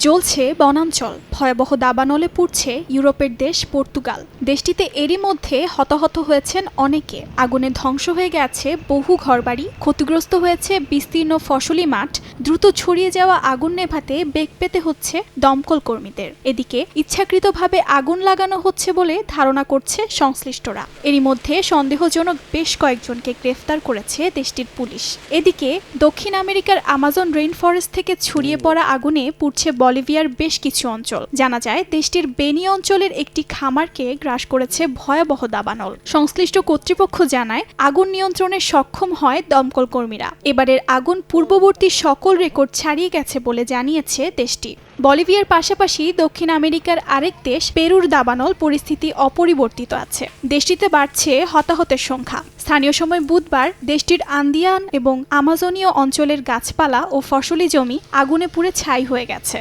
জ্বলছে বনাঞ্চল, ভয়াবহ দাবানলে পুড়ছে ইউরোপের দেশ পর্তুগাল। দেশটিতে এরই মধ্যে হতাহত হয়েছেন অনেকে। আগুনে ধ্বংস হয়ে গেছে বহু ঘরবাড়ি, ক্ষতিগ্রস্ত হয়েছে বিস্তীর্ণ ফসলি মাঠ। দ্রুত ছড়িয়ে যাওয়া আগুন নেভাতে বেগ পেতে হচ্ছে দমকল কর্মীদের। এদিকে ইচ্ছাকৃতভাবে আগুন লাগানো হচ্ছে বলে ধারণা করছে সংশ্লিষ্টরা। এরই মধ্যে সন্দেহজনক বেশ কয়েকজনকে গ্রেফতার করেছে দেশটির পুলিশ। এদিকে দক্ষিণ আমেরিকার আমাজন রেইন ফরেস্ট থেকে ছড়িয়ে পড়া আগুনে পুড়ছে বলিভিয়ার বেশ কিছু অঞ্চল। জানা যায় দেশটির বেনি অঞ্চলের একটি খামারকে গ্রাস করেছে ভয়াবহ দাবানল। সংশ্লিষ্ট কর্তৃপক্ষ জানায় আগুন নিয়ন্ত্রণে সক্ষম হয় দমকল কর্মীরা। এবারের আগুন পূর্ববর্তী সকল রেকর্ড ছাড়িয়ে গেছে বলে জানিয়েছে দেশটি। বলিভিয়ার পাশাপাশি দক্ষিণ আমেরিকার আরেক দেশ পেরুর দাবানল পরিস্থিতি অপরিবর্তিত আছে। দেশটিতে বাড়ছে হতাহতের সংখ্যা। স্থানীয় সময় বুধবার দেশটির আন্দিয়ান এবং আমাজনীয় অঞ্চলের গাছপালা ও ফসলি জমি আগুনে পুড়ে ছাই হয়ে গেছে।